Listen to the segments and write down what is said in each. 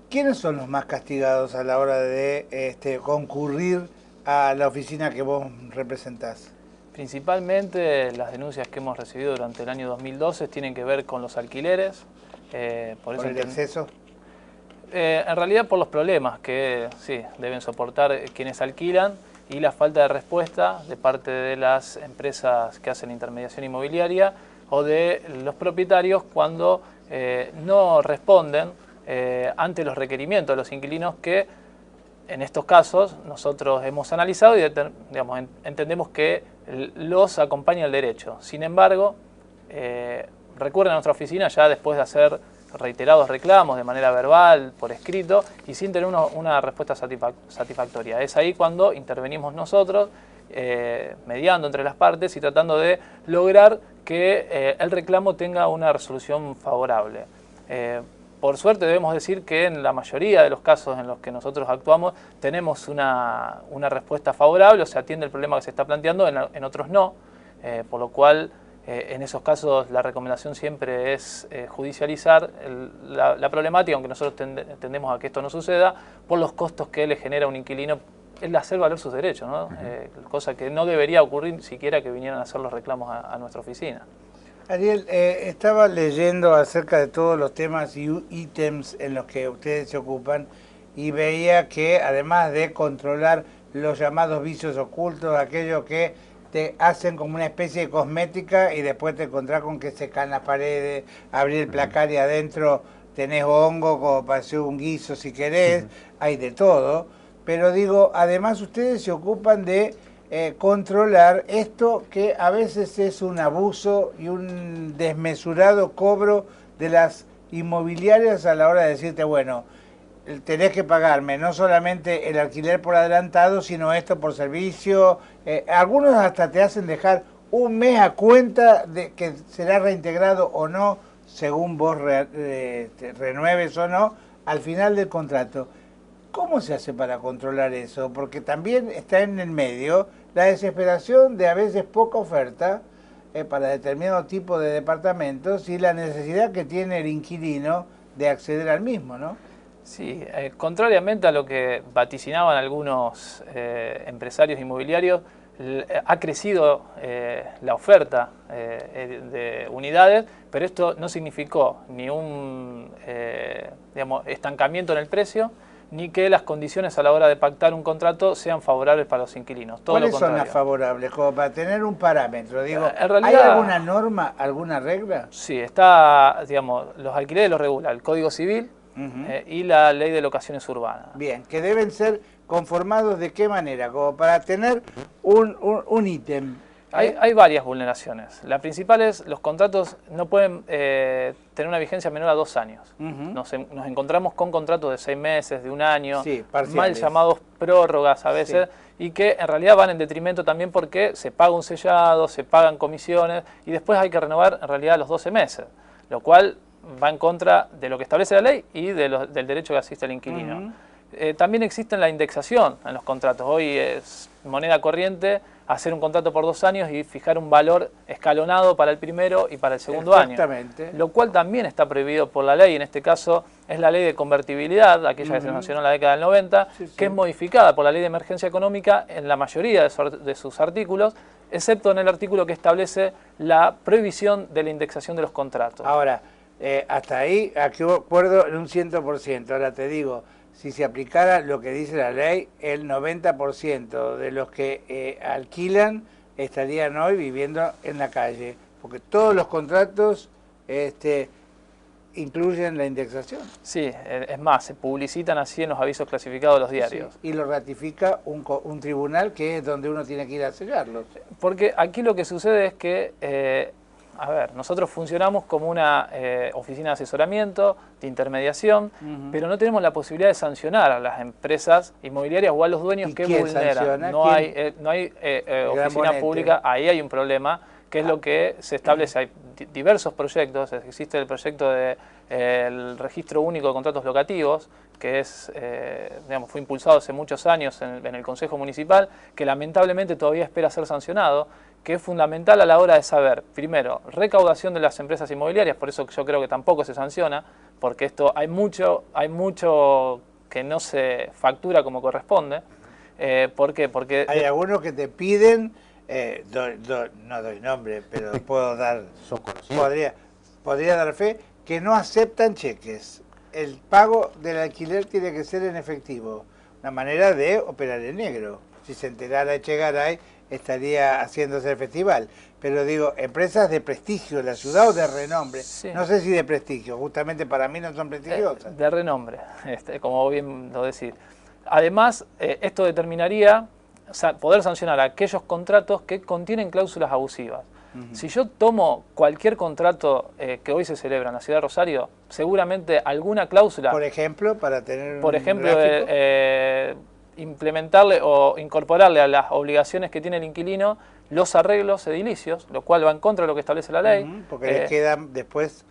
¿Quiénes son los más castigados a la hora de concurrir a la oficina que vos representás? Principalmente las denuncias que hemos recibido durante el año 2012 tienen que ver con los alquileres. ¿Por el exceso? En realidad por los problemas que sí, deben soportar quienes alquilan y la falta de respuesta de parte de las empresas que hacen intermediación inmobiliaria o de los propietarios cuando no responden ante los requerimientos de los inquilinos que en estos casos nosotros hemos analizado y digamos, entendemos que los acompaña el derecho. Sin embargo, recurren a nuestra oficina ya después de hacer reiterados reclamos de manera verbal, por escrito, y sin tener una respuesta satisfactoria. Es ahí cuando intervenimos nosotros, mediando entre las partes y tratando de lograr que el reclamo tenga una resolución favorable. Por suerte debemos decir que en la mayoría de los casos en los que nosotros actuamos tenemos una respuesta favorable, o se atiende el problema que se está planteando, en otros no, por lo cual en esos casos la recomendación siempre es judicializar la problemática, aunque nosotros tendemos a que esto no suceda, por los costos que le genera a un inquilino el hacer valer sus derechos, ¿no? Cosa que no debería ocurrir siquiera que vinieran a hacer los reclamos a nuestra oficina. Ariel, estaba leyendo acerca de todos los temas y ítems en los que ustedes se ocupan y veía que además de controlar los llamados vicios ocultos, aquellos que te hacen como una especie de cosmética y después te encontrás con que se caen las paredes, abrir el placar y adentro tenés hongo como para hacer un guiso si querés, hay de todo. Pero digo, además ustedes se ocupan de controlar esto que a veces es un abuso y un desmesurado cobro de las inmobiliarias a la hora de decirte, bueno, tenés que pagarme no solamente el alquiler por adelantado, sino esto por servicio. Algunos hasta te hacen dejar un mes a cuenta de que será reintegrado o no, según vos renueves o no, al final del contrato. ¿Cómo se hace para controlar eso? Porque también está en el medio la desesperación de a veces poca oferta para determinado tipo de departamentos y la necesidad que tiene el inquilino de acceder al mismo, ¿no? Sí, contrariamente a lo que vaticinaban algunos empresarios inmobiliarios, ha crecido la oferta de unidades, pero esto no significó ni un digamos, estancamiento en el precio, ni que las condiciones a la hora de pactar un contrato sean favorables para los inquilinos. Todo ¿Cuáles lo son contrario. las favorables? Como para tener un parámetro. Digo, En realidad, ¿hay alguna norma, alguna regla? Sí, está, digamos, los alquileres los regula el Código Civil y la Ley de Locaciones Urbanas. Bien, que deben ser conformados de qué manera, como para tener un ítem. Hay varias vulneraciones. La principal es los contratos no pueden tener una vigencia menor a 2 años. Nos encontramos con contratos de 6 meses, de 1 año, sí, mal llamados prórrogas a veces, sí, y que en realidad van en detrimento también porque se paga un sellado, se pagan comisiones y después hay que renovar en realidad los 12 meses, lo cual va en contra de lo que establece la ley y del derecho que asiste el inquilino. También existe la indexación en los contratos. Hoy es moneda corriente hacer un contrato por 2 años y fijar un valor escalonado para el primero y para el segundo año. Lo cual también está prohibido por la ley. En este caso es la ley de convertibilidad, aquella que se sancionó en la década del 90, que es modificada por la ley de emergencia económica en la mayoría de sus artículos, excepto en el artículo que establece la prohibición de la indexación de los contratos. Ahora, hasta ahí acuerdo en un 100%. Ahora te digo, si se aplicara lo que dice la ley, el 90% de los que alquilan estarían hoy viviendo en la calle, porque todos los contratos incluyen la indexación. Sí, es más, se publicitan así en los avisos clasificados de los diarios. Sí, y lo ratifica un tribunal que es donde uno tiene que ir a sellarlo. Porque aquí lo que sucede es que a ver, nosotros funcionamos como una oficina de asesoramiento, de intermediación, pero no tenemos la posibilidad de sancionar a las empresas inmobiliarias o a los dueños que vulneran. Sanciona? No hay oficina pública, ahí hay un problema, que es lo que se establece. Hay diversos proyectos, existe el proyecto del Registro Único de Contratos Locativos, que es, digamos, fue impulsado hace muchos años en el Consejo Municipal, que lamentablemente todavía espera ser sancionado, que es fundamental a la hora de saber, primero, recaudación de las empresas inmobiliarias, por eso yo creo que tampoco se sanciona, porque esto hay mucho que no se factura como corresponde. ¿Por qué? Porque hay algunos que te piden, no doy nombre, pero puedo dar, podría dar fe, que no aceptan cheques. El pago del alquiler tiene que ser en efectivo, una manera de operar en negro. Si se enterara Echegaray, estaría haciéndose el festival. Pero digo, empresas de prestigio de la ciudad o de renombre. Sí. No sé si de prestigio, justamente para mí no son prestigiosas. De renombre, como bien lo decís. Además, esto determinaría poder sancionar aquellos contratos que contienen cláusulas abusivas. Si yo tomo cualquier contrato que hoy se celebra en la ciudad de Rosario, seguramente alguna cláusula... Por ejemplo, para tener por ejemplo, implementarle o incorporarle a las obligaciones que tiene el inquilino los arreglos edilicios, lo cual va en contra de lo que establece la ley. Porque le quedan después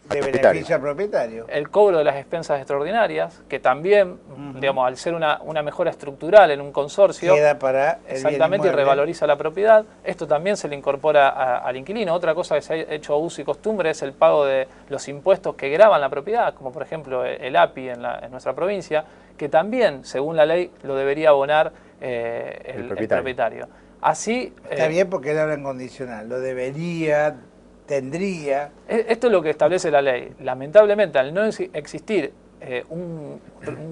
de beneficio al propietario. El cobro de las expensas extraordinarias, que también, digamos, al ser una mejora estructural en un consorcio, queda para el exactamente, y revaloriza la propiedad. Esto también se le incorpora al inquilino. Otra cosa que se ha hecho a uso y costumbre es el pago de los impuestos que gravan la propiedad, como por ejemplo el API en nuestra provincia, que también, según la ley, lo debería abonar el propietario. Así, está bien porque él habla en condicional, lo debería, tendría. Esto es lo que establece la ley. Lamentablemente, al no existir un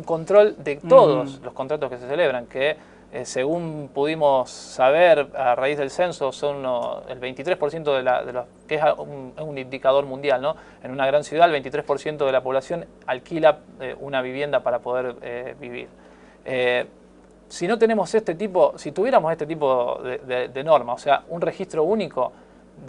control de todos los contratos que se celebran, que según pudimos saber a raíz del censo, son el 23% de los que es un indicador mundial, ¿no? En una gran ciudad, el 23% de la población alquila una vivienda para poder vivir. Si no tenemos si tuviéramos este tipo de norma, o sea, un registro único,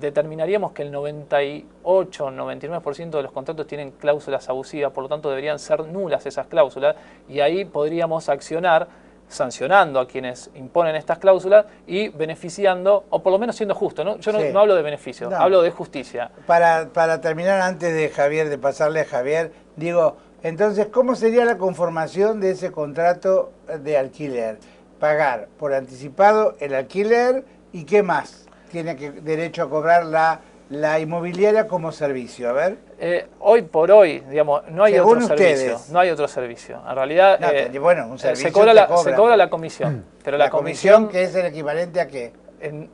determinaríamos que el 98-99% de los contratos tienen cláusulas abusivas, por lo tanto deberían ser nulas esas cláusulas, y ahí podríamos accionar sancionando a quienes imponen estas cláusulas y beneficiando, o por lo menos siendo justo, ¿no? Yo no hablo de beneficio, hablo de justicia. Para terminar, antes de pasarle a Javier, digo, entonces, ¿cómo sería la conformación de ese contrato de alquiler? Pagar por anticipado el alquiler y ¿qué más tiene derecho a cobrar la inmobiliaria como servicio? A ver. Hoy por hoy, digamos, no hay según otro ustedes, servicio. No hay otro servicio. En realidad, bueno, un servicio se cobra la comisión. Pero la comisión, ¿que es el equivalente a qué?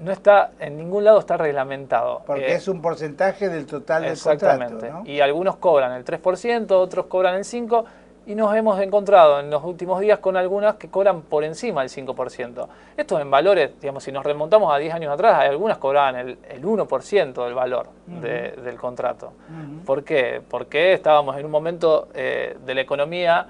No está, en ningún lado está reglamentado. Porque es un porcentaje del total del exactamente, contrato, ¿no? Y algunos cobran el 3%, otros cobran el 5%, y nos hemos encontrado en los últimos días con algunas que cobran por encima del 5%. Esto en valores, digamos, si nos remontamos a 10 años atrás, algunas cobraban el 1% del valor del contrato. ¿Por qué? Porque estábamos en un momento de la economía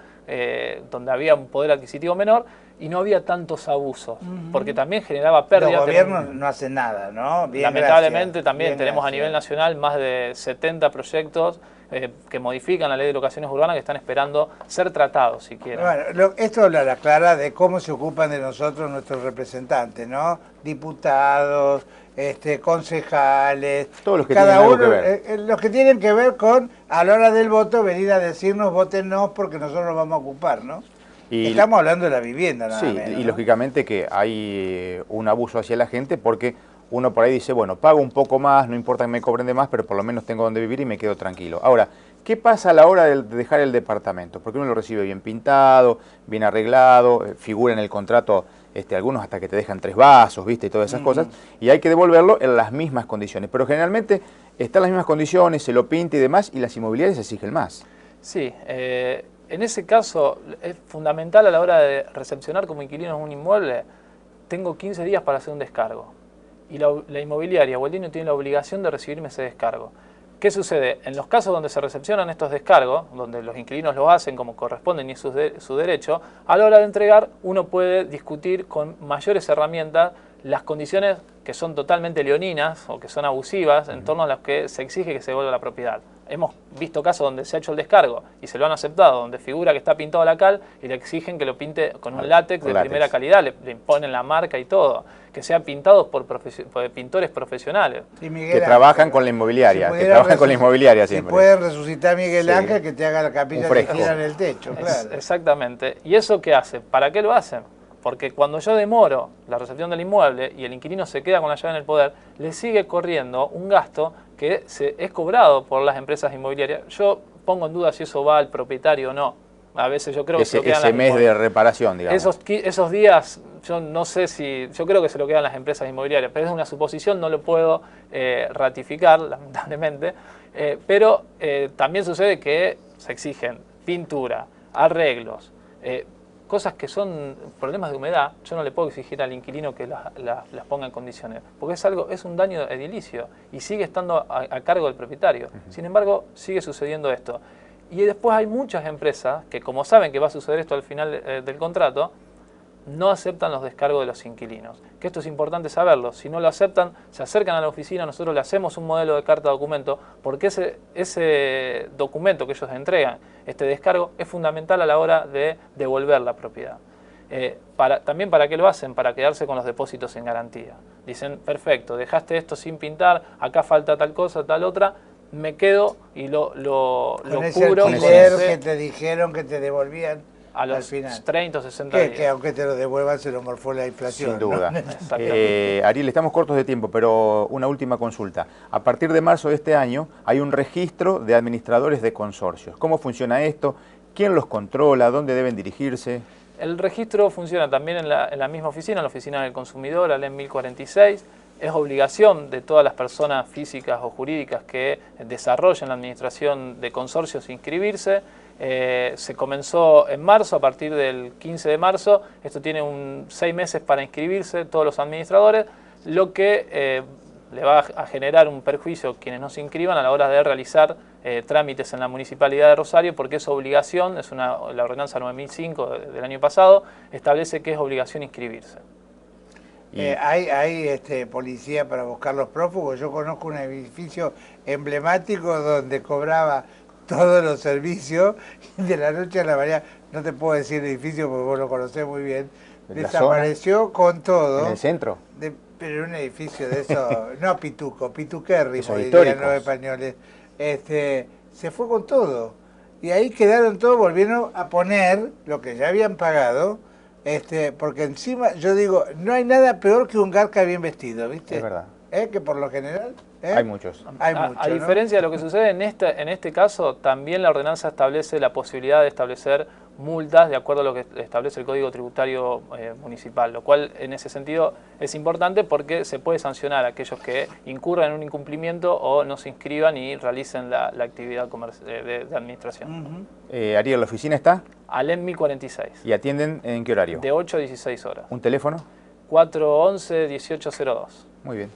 donde había un poder adquisitivo menor y no había tantos abusos, porque también generaba pérdida. Los gobiernos no hacen nada, ¿no? Bien, lamentablemente también tenemos a nivel nacional más de 70 proyectos que modifican la ley de locaciones urbanas que están esperando ser tratados, si quieren. Bueno, esto habla la clara de cómo se ocupan de nosotros nuestros representantes, ¿no? Diputados, concejales, todos los que cada tienen uno, algo que ver. Los que tienen que ver con, a la hora del voto, venir a decirnos, votennos porque nosotros nos vamos a ocupar, ¿no? Y estamos hablando de la vivienda, nada menos, y ¿no? lógicamente que hay un abuso hacia la gente porque uno por ahí dice, bueno, pago un poco más, no importa que me cobren de más, pero por lo menos tengo donde vivir y me quedo tranquilo. Ahora, ¿qué pasa a la hora de dejar el departamento? Porque uno lo recibe bien pintado, bien arreglado, figura en el contrato, algunos hasta que te dejan 3 vasos, ¿viste? Y todas esas cosas, y hay que devolverlo en las mismas condiciones. Pero generalmente están las mismas condiciones, se lo pinta y demás, y las inmobiliarias exigen más. Sí, en ese caso es fundamental a la hora de recepcionar como inquilino un inmueble, tengo 15 días para hacer un descargo. Y la inmobiliaria o el dueño tiene la obligación de recibirme ese descargo. ¿Qué sucede? En los casos donde se recepcionan estos descargos, donde los inquilinos lo hacen como corresponden y es su derecho, a la hora de entregar uno puede discutir con mayores herramientas las condiciones que son totalmente leoninas o que son abusivas en torno a las que se exige que se devuelva la propiedad. Hemos visto casos donde se ha hecho el descargo y se lo han aceptado, donde figura que está pintado la cal y le exigen que lo pinte con un látex de primera calidad, le imponen la marca y todo, que sea pintado por pintores profesionales. Sí, Miguel que trabajan con la inmobiliaria, siempre. Si pueden resucitar Miguel Ángel, que te haga la capilla que quiera en el techo, claro. Exactamente. ¿Y eso qué hace? ¿Para qué lo hacen? Porque cuando yo demoro la recepción del inmueble y el inquilino se queda con la llave en el poder, le sigue corriendo un gasto que es cobrado por las empresas inmobiliarias. Yo pongo en duda si eso va al propietario o no. A veces yo creo que se lo quedan ese mes de reparación, digamos. Esos días, yo no sé si, yo creo que se lo quedan las empresas inmobiliarias, pero es una suposición, no lo puedo ratificar, lamentablemente. Pero también sucede que se exigen pintura, arreglos, cosas que son problemas de humedad. Yo no le puedo exigir al inquilino que las ponga en condiciones, porque es un daño edilicio y sigue estando a cargo del propietario. Sin embargo, sigue sucediendo esto. Y después hay muchas empresas que, como saben que va a suceder esto al final del contrato, no aceptan los descargos de los inquilinos. Que esto es importante saberlo. Si no lo aceptan, se acercan a la oficina, nosotros le hacemos un modelo de carta documento, porque ese documento que ellos entregan, este descargo, es fundamental a la hora de devolver la propiedad. También para qué lo hacen, para quedarse con los depósitos en garantía. Dicen, perfecto, dejaste esto sin pintar, acá falta tal cosa, tal otra, me quedo y lo cubro con ese que te dijeron que te devolvían a los al final. 30 o 60 días. Que aunque te lo devuelvan se lo morfó la inflación. Sin duda. ¿No? Ariel, estamos cortos de tiempo, pero una última consulta. A partir de marzo de este año hay un registro de administradores de consorcios. ¿Cómo funciona esto? ¿Quién los controla? ¿Dónde deben dirigirse? El registro funciona también en la misma oficina, en la oficina del consumidor, ALEN 1046. Es obligación de todas las personas físicas o jurídicas que desarrollen la administración de consorcios inscribirse. Se comenzó en marzo, a partir del 15 de marzo. Esto tiene 6 meses para inscribirse todos los administradores, lo que le va a generar un perjuicio a quienes no se inscriban a la hora de realizar trámites en la Municipalidad de Rosario, porque es obligación, la ordenanza 9005 del año pasado, establece que es obligación inscribirse. ¿Hay policía para buscar los prófugos? Yo conozco un edificio emblemático donde cobraba todos los servicios y de la noche a la mañana, no te puedo decir el edificio porque vos lo conocés muy bien, desapareció con todo. ¿En el centro? Pero un edificio de eso, no pituquérrimo, dirían los españoles, se fue con todo. Y ahí quedaron todos, volvieron a poner lo que ya habían pagado, porque encima, yo digo, no hay nada peor que un garca bien vestido, ¿viste? Es verdad. Que por lo general... Hay muchos. A diferencia de lo que sucede en este caso, también la ordenanza establece la posibilidad de establecer multas de acuerdo a lo que establece el Código Tributario Municipal, lo cual en ese sentido es importante porque se puede sancionar a aquellos que incurran en un incumplimiento o no se inscriban y realicen la actividad de administración. Ariel, ¿la oficina está? ALEN 1046. ¿Y atienden en qué horario? De 8 a 16 horas. ¿Un teléfono? 411-1802. Muy bien.